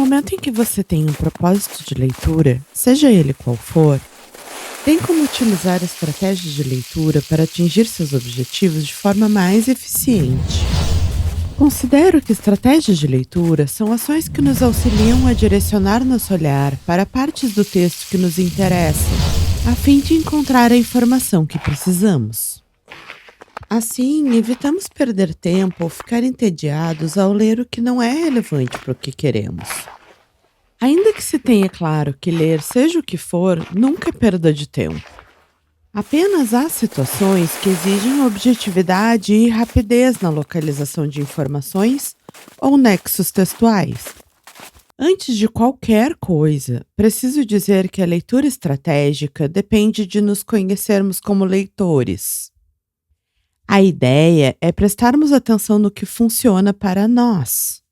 momento em que você tem um propósito de leitura, seja ele qual for, tem como utilizar estratégias de leitura para atingir seus objetivos de forma mais eficiente. Considero que estratégias de leitura são ações que nos auxiliam a direcionar nosso olhar para partes do texto que nos interessam, a fim de encontrar a informação que precisamos. Assim, evitamos perder tempo ou ficar entediados ao ler o que não é relevante para o que queremos. Ainda que se tenha claro que ler, seja o que for, nunca é perda de tempo. Apenas há situações que exigem objetividade e rapidez na localização de informações ou nexos textuais. Antes de qualquer coisa, preciso dizer que a leitura estratégica depende de nos conhecermos como leitores. A ideia é prestarmos atenção no que funciona para nós.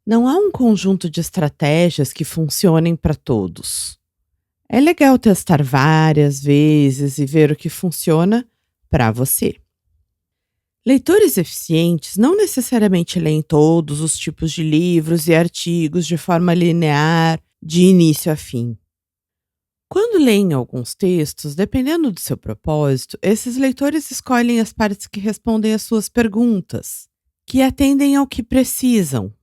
Não há um conjunto de estratégias que funcionem para todos. É legal testar várias vezes e ver o que funciona para você. Leitores eficientes não necessariamente leem todos os tipos de livros e artigos de forma linear, de início a fim. Quando leem alguns textos, dependendo do seu propósito, esses leitores escolhem as partes que respondem às suas perguntas, que atendem ao que precisam.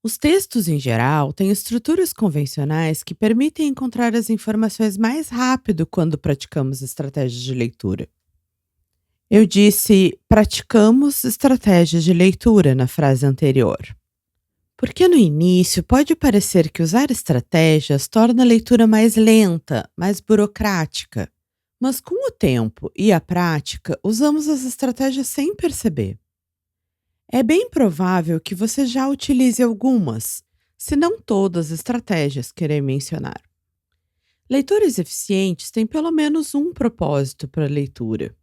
Os textos, em geral, têm estruturas convencionais que permitem encontrar as informações mais rápido quando praticamos estratégias de leitura. Eu disse praticamos estratégias de leitura na frase anterior. Porque no início pode parecer que usar estratégias torna a leitura mais lenta, mais burocrática. Mas com o tempo e a prática, usamos as estratégias sem perceber. É bem provável que você já utilize algumas, se não todas as estratégias que irei mencionar. Leitores eficientes têm pelo menos um propósito para a leitura,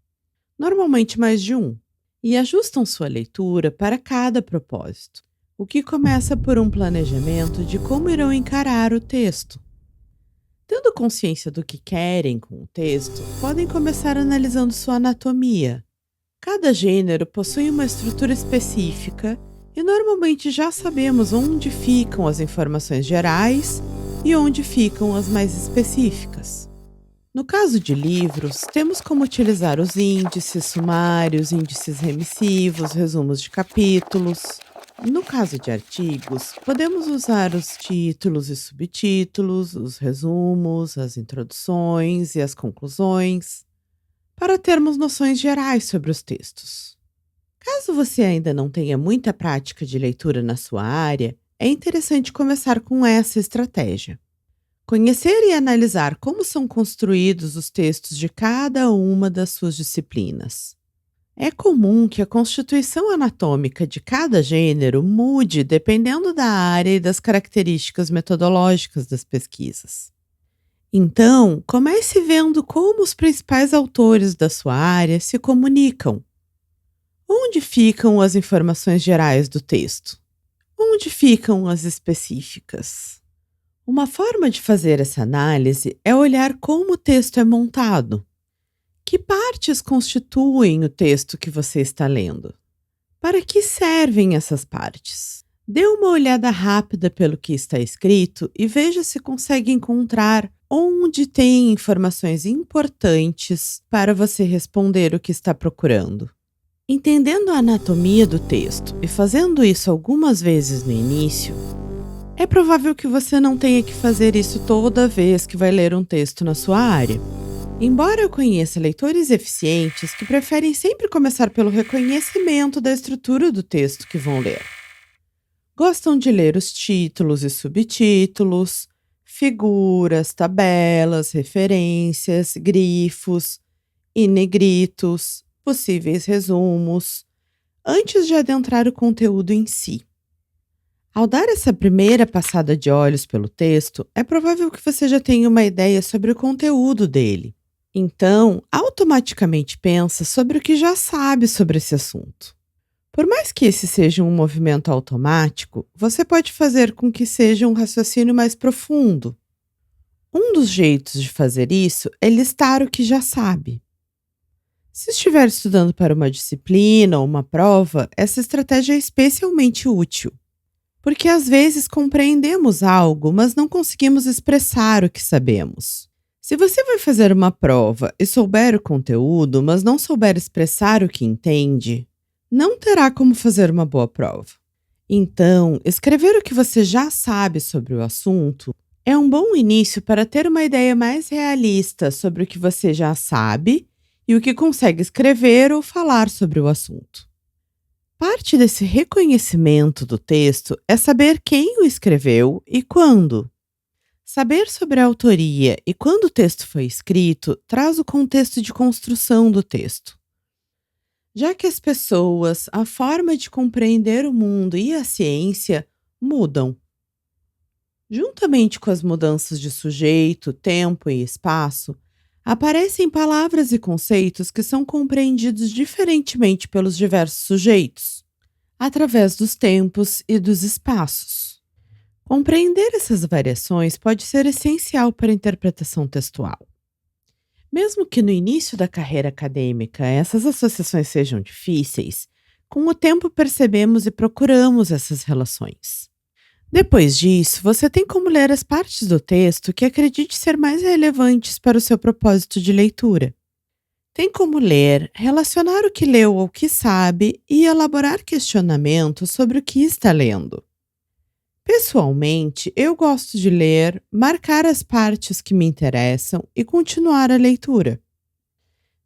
normalmente mais de um, e ajustam sua leitura para cada propósito, o que começa por um planejamento de como irão encarar o texto. Tendo consciência do que querem com o texto, podem começar analisando sua anatomia. Cada gênero possui uma estrutura específica e normalmente já sabemos onde ficam as informações gerais e onde ficam as mais específicas. No caso de livros, temos como utilizar os índices, sumários, índices remissivos, resumos de capítulos. No caso de artigos, podemos usar os títulos e subtítulos, os resumos, as introduções e as conclusões, para termos noções gerais sobre os textos. Caso você ainda não tenha muita prática de leitura na sua área, é interessante começar com essa estratégia. Conhecer e analisar como são construídos os textos de cada uma das suas disciplinas. É comum que a constituição anatômica de cada gênero mude dependendo da área e das características metodológicas das pesquisas. Então, comece vendo como os principais autores da sua área se comunicam. Onde ficam as informações gerais do texto? Onde ficam as específicas? Uma forma de fazer essa análise é olhar como o texto é montado. Que partes constituem o texto que você está lendo? Para que servem essas partes? Dê uma olhada rápida pelo que está escrito e veja se consegue encontrar onde tem informações importantes para você responder o que está procurando. Entendendo a anatomia do texto e fazendo isso algumas vezes no início, é provável que você não tenha que fazer isso toda vez que vai ler um texto na sua área. Embora eu conheça leitores eficientes que preferem sempre começar pelo reconhecimento da estrutura do texto que vão ler. Gostam de ler os títulos e subtítulos, figuras, tabelas, referências, grifos e negritos, possíveis resumos, antes de adentrar o conteúdo em si. Ao dar essa primeira passada de olhos pelo texto, é provável que você já tenha uma ideia sobre o conteúdo dele. Então, automaticamente pensa sobre o que já sabe sobre esse assunto. Por mais que esse seja um movimento automático, você pode fazer com que seja um raciocínio mais profundo. Um dos jeitos de fazer isso é listar o que já sabe. Se estiver estudando para uma disciplina ou uma prova, essa estratégia é especialmente útil. Porque às vezes compreendemos algo, mas não conseguimos expressar o que sabemos. Se você vai fazer uma prova e souber o conteúdo, mas não souber expressar o que entende, não terá como fazer uma boa prova. Então, escrever o que você já sabe sobre o assunto é um bom início para ter uma ideia mais realista sobre o que você já sabe e o que consegue escrever ou falar sobre o assunto. Parte desse reconhecimento do texto é saber quem o escreveu e quando. Saber sobre a autoria e quando o texto foi escrito traz o contexto de construção do texto. Já que as pessoas, a forma de compreender o mundo e a ciência mudam. Juntamente com as mudanças de sujeito, tempo e espaço, aparecem palavras e conceitos que são compreendidos diferentemente pelos diversos sujeitos, através dos tempos e dos espaços. Compreender essas variações pode ser essencial para a interpretação textual. Mesmo que no início da carreira acadêmica essas associações sejam difíceis, com o tempo percebemos e procuramos essas relações. Depois disso, você tem como ler as partes do texto que acredite ser mais relevantes para o seu propósito de leitura. Tem como ler, relacionar o que leu ao que sabe e elaborar questionamentos sobre o que está lendo. Pessoalmente, eu gosto de ler, marcar as partes que me interessam e continuar a leitura.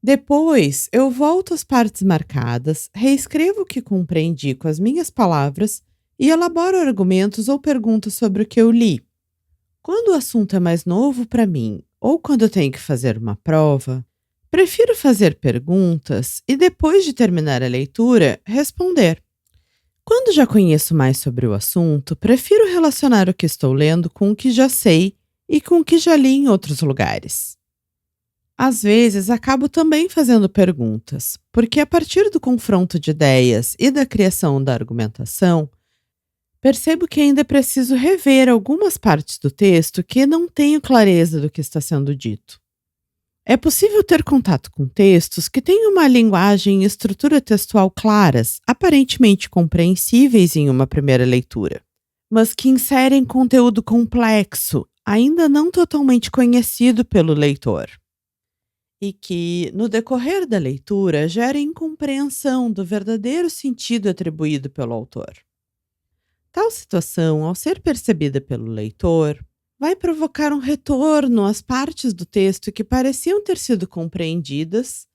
Depois, eu volto às partes marcadas, reescrevo o que compreendi com as minhas palavras e elaboro argumentos ou perguntas sobre o que eu li. Quando o assunto é mais novo para mim ou quando eu tenho que fazer uma prova, prefiro fazer perguntas e, depois de terminar a leitura, responder. Quando já conheço mais sobre o assunto, prefiro relacionar o que estou lendo com o que já sei e com o que já li em outros lugares. Às vezes, acabo também fazendo perguntas, porque a partir do confronto de ideias e da criação da argumentação, percebo que ainda preciso rever algumas partes do texto que não tenho clareza do que está sendo dito. É possível ter contato com textos que têm uma linguagem e estrutura textual claras, aparentemente compreensíveis em uma primeira leitura, mas que inserem conteúdo complexo, ainda não totalmente conhecido pelo leitor, e que, no decorrer da leitura, gerem incompreensão do verdadeiro sentido atribuído pelo autor. Tal situação, ao ser percebida pelo leitor, vai provocar um retorno às partes do texto que pareciam ter sido compreendidas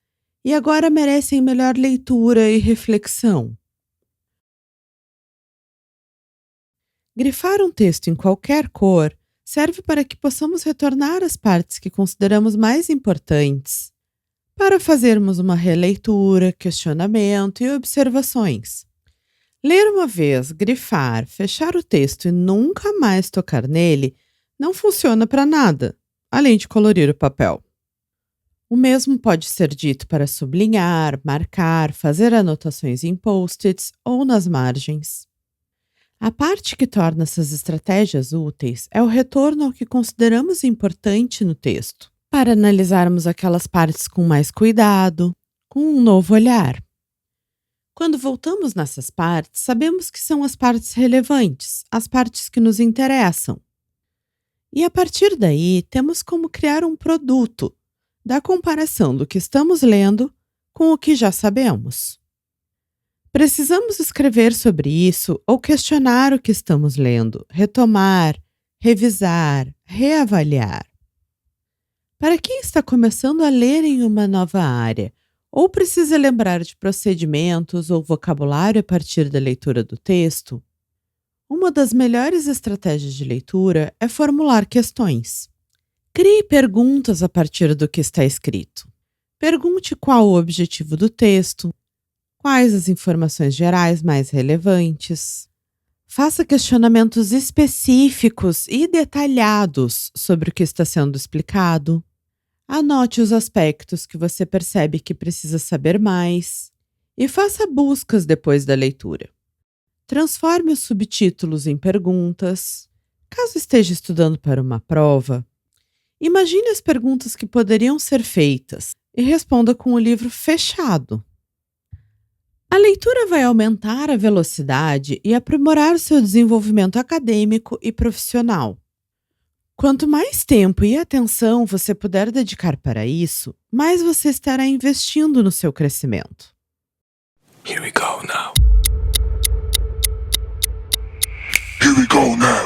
e agora merecem melhor leitura e reflexão. Grifar um texto em qualquer cor serve para que possamos retornar às partes que consideramos mais importantes, para fazermos uma releitura, questionamento e observações. Ler uma vez, grifar, fechar o texto e nunca mais tocar nele não funciona para nada, além de colorir o papel. O mesmo pode ser dito para sublinhar, marcar, fazer anotações em post-its ou nas margens. A parte que torna essas estratégias úteis é o retorno ao que consideramos importante no texto, para analisarmos aquelas partes com mais cuidado, com um novo olhar. Quando voltamos nessas partes, sabemos que são as partes relevantes, as partes que nos interessam. E a partir daí, temos como criar um produto da comparação do que estamos lendo com o que já sabemos. Precisamos escrever sobre isso ou questionar o que estamos lendo, retomar, revisar, reavaliar. Para quem está começando a ler em uma nova área, ou precisa lembrar de procedimentos ou vocabulário a partir da leitura do texto, uma das melhores estratégias de leitura é formular questões. Crie perguntas a partir do que está escrito. Pergunte qual o objetivo do texto, quais as informações gerais mais relevantes. Faça questionamentos específicos e detalhados sobre o que está sendo explicado. Anote os aspectos que você percebe que precisa saber mais e faça buscas depois da leitura. Transforme os subtítulos em perguntas. Caso esteja estudando para uma prova, imagine as perguntas que poderiam ser feitas e responda com o livro fechado. A leitura vai aumentar a velocidade e aprimorar seu desenvolvimento acadêmico e profissional. Quanto mais tempo e atenção você puder dedicar para isso, mais você estará investindo no seu crescimento. Here we go now. Here we go now.